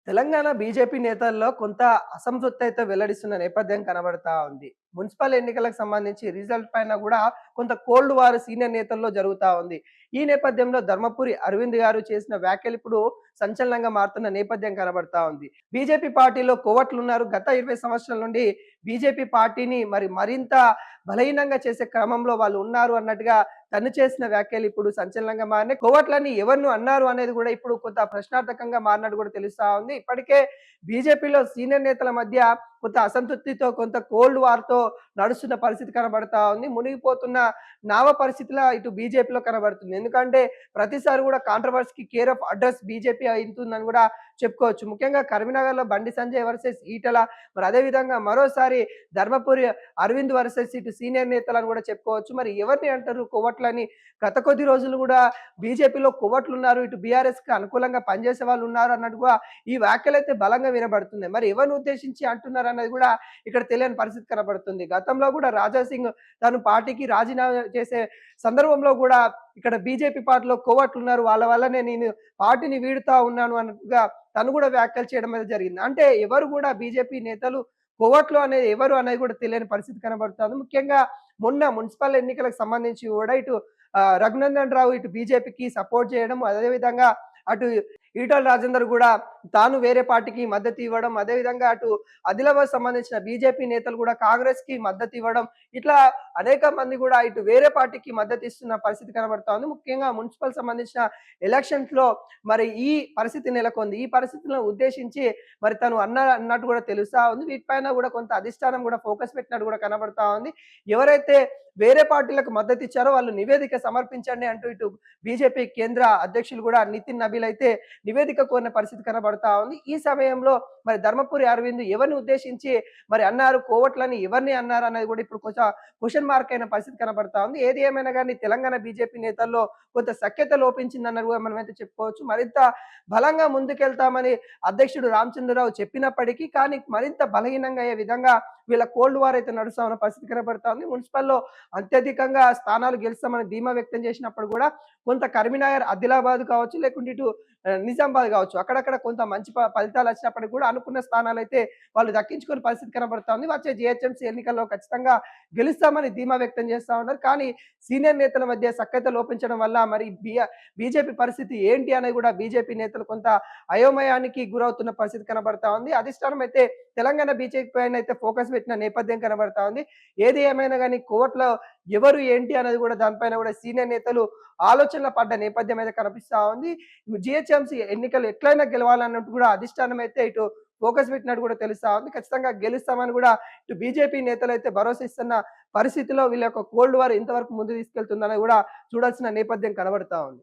Telangana BJP నేతల్లో కొంత అసంతృప్తి అయితే వెల్లడిస్తున్న నేపథ్యం కనబడతా ఉంది. మున్సిపల్ ఎన్నికలకు సంబంధించి రిజల్ట్ పైన గూడా కొంత కోల్డ్ వార్ సీనియర్ నేతల్లో జరుగుతా ఉంది. ఈ నేపథ్యంలో ధర్మపురి అరవింద్ గారు చేసిన వ్యాఖ్యలు ఇప్పుడు సంచలనంగా మారుతున్న నేపథ్యం కనబడతా ఉంది. బీజేపీ పార్టీలో కోవట్లున్నారు. గత 20 సంవత్సరాల నుండి బీజేపీ పార్టీని మరింత బలహీనంగా చేసే క్రమంలో వాళ్ళు ఉన్నారు అన్నట్టుగా తను చేసిన వ్యాఖ్యలు ఇప్పుడు సంచలనంగా మారినాయి. కోవట్లని ఎవరిని అన్నారు అనేది కూడా ఇప్పుడు కొంత ప్రశ్నార్థకంగా మారినట్టు కూడా తెలుస్తా ఉంది. ఇప్పటికే బీజేపీలో సీనియర్ నేతల మధ్య కొంత అసంతృప్తితో, కొంత కోల్డ్ వార్‌తో నడుస్తున్న పరిస్థితి కనబడతా ఉంది. మునిగిపోతున్న నావ పరిస్థితిలా ఇటు బీజేపీలో కనబడుతుంది. ఎందుకంటే ప్రతిసారి కూడా కాంట్రోవర్సీకి కేర్ ఆఫ్ అడ్రస్ బీజేపీ అయితుందని కూడా చెప్పుకోవచ్చు. ముఖ్యంగా కరీంనగర్‌లో బండి సంజయ్ వర్సెస్ ఈటెల, మరి అదే విధంగా మరోసారి ధర్మపురి అరవింద్ వర్సెస్ ఇటు సీనియర్ నేతలని కూడా చెప్పుకోవచ్చు. మరి ఎవరిని అంటారు కొవ్వట్లని? గత కొద్ది రోజులు కూడా బీజేపీలో కొవ్వట్లున్నారు. ఇటు బీఆర్ఎస్‌కి అనుకూలంగా పనిచేసే వాళ్ళు ఉన్నారు అన్నట్టుగా ఈ వ్యాఖ్యలైతే బలంగా వినబడుతున్నాయి. మరి ఎవరిని ఉద్దేశించి అంటున్నారన్నది కూడా ఇక్కడ తెలియని పరిస్థితి కనబడుతుంది. గతంలో కూడా రాజా సింగ్ తను పార్టీకి రాజీనామా చేసే సందర్భంలో కూడా ఇక్కడ బీజేపీ పార్టీలో కొవ్వట్లున్నారు. వాళ్ళ వల్లనే నేను పార్టీని వీడుతా ఉన్నాను అన్నట్టుగా తను కూడా వ్యాఖ్యలు చేయడం అనేది జరిగింది. అంటే ఎవరు కూడా బీజేపీ నేతలు కోవట్లు అనేది ఎవరు అనేది కూడా తెలియని పరిస్థితి కనబడుతుంది. ముఖ్యంగా మొన్న మున్సిపల్ ఎన్నికలకు సంబంధించి కూడా ఇటు రఘునందన్ రావు ఇటు బీజేపీకి సపోర్ట్ చేయడం, అదే విధంగా అటు ఈటల రాజేందర్ కూడా తాను వేరే పార్టీకి మద్దతు ఇవ్వడం, అదే విధంగా అటు ఆదిలాబాద్ సంబంధించిన బీజేపీ నేతలు కూడా కాంగ్రెస్‌కి మద్దతు ఇవ్వడం, ఇట్లా అనేక మంది కూడా ఇటు వేరే పార్టీకి మద్దతు ఇస్తున్న పరిస్థితి కనబడతా ఉంది. ముఖ్యంగా మున్సిపల్ సంబంధించిన ఎలక్షన్స్‌లో మరి ఈ పరిస్థితి నెలకొంది. ఈ పరిస్థితులను ఉద్దేశించి మరి తను అన్నట్టు కూడా తెలుస్తా ఉంది. వీటిపైన కూడా కొంత అధిష్టానం కూడా ఫోకస్ పెట్టినట్టు కూడా కనబడతా ఉంది. ఎవరైతే వేరే పార్టీలకు మద్దతు ఇచ్చారో వాళ్ళు నివేదిక సమర్పించండి అంటూ ఇటు బీజేపీ కేంద్ర అధ్యక్షులు కూడా నితిన్ నబీల్ అయితే నివేదిక కోరిన పరిస్థితి కనబడతా ఉంది. ఈ సమయంలో మరి ధర్మపురి అరవింద్ ఎవరిని ఉద్దేశించి మరి అన్నారు, కోవట్లని ఎవరిని అన్నారు అనేది కూడా ఇప్పుడు కొంచెం క్వెషన్ మార్క్ అయిన పరిస్థితి కనబడతా ఉంది. ఏది ఏమైనా గానీ తెలంగాణ బీజేపీ నేతల్లో కొంత సఖ్యత లోపించిందన్నది కూడా మనమైతే చెప్పుకోవచ్చు. మరింత బలంగా ముందుకెళ్తామని అధ్యక్షుడు రామచంద్రరావు చెప్పినప్పటికీ కానీ మరింత బలహీనంగా అయ్యే విధంగా వీళ్ళ కోల్డ్ వార్ అయితే నడుస్తా ఉన్న పరిస్థితి కనబడతా ఉంది. మున్సిపల్‌లో అత్యధికంగా స్థానాలు గెలుస్తామని ధీమా వ్యక్తం చేసినప్పుడు కూడా కొంత కరీంనగర్, ఆదిలాబాద్ కావచ్చు, లేకుంటే ఇటు నిజామాబాద్ కావచ్చు, అక్కడక్కడ కొంత మంచి ఫలితాలు వచ్చినప్పటికి కూడా అనుకున్న స్థానాలైతే వాళ్ళు దక్కించుకునే పరిస్థితి కనబడతా ఉంది. వచ్చే జీహెచ్ఎంసీ ఎన్నికల్లో ఖచ్చితంగా గెలుస్తామని ధీమా వ్యక్తం చేస్తా ఉన్నారు. కానీ సీనియర్ నేతల మధ్య సఖ్యత లోపించడం వల్ల మరి బీజేపీ పరిస్థితి ఏంటి అనేది కూడా బీజేపీ నేతలు కొంత అయోమయానికి గురవుతున్న పరిస్థితి కనబడతా ఉంది. అధిష్టానం అయితే తెలంగాణ బీజేపీ పైన అయితే ఫోకస్ పెట్టిన నేపథ్యం కనబడతా ఉంది. ఏది ఏమైనా గానీ కోవట్లో ఎవరు ఏంటి అనేది కూడా దానిపైన కూడా సీనియర్ నేతలు ఆలోచనలు పడ్డ నేపథ్యం అయితే కనిపిస్తా ఉంది. జీహెచ్ఎంసీ ఎన్నికలు ఎట్లైనా గెలవాలన్నట్టు కూడా అధిష్టానం అయితే ఇటు ఫోకస్ పెట్టినట్టు కూడా తెలుస్తా ఉంది. ఖచ్చితంగా గెలుస్తామని కూడా ఇటు బీజేపీ నేతలైతే భరోసా ఇస్తున్న పరిస్థితిలో వీళ్ళ యొక్క కోల్డ్ వార్ ఎంతవరకు ముందుకు తీసుకెళ్తుందనేది కూడా చూడాల్సిన నేపథ్యం కనబడతా ఉంది.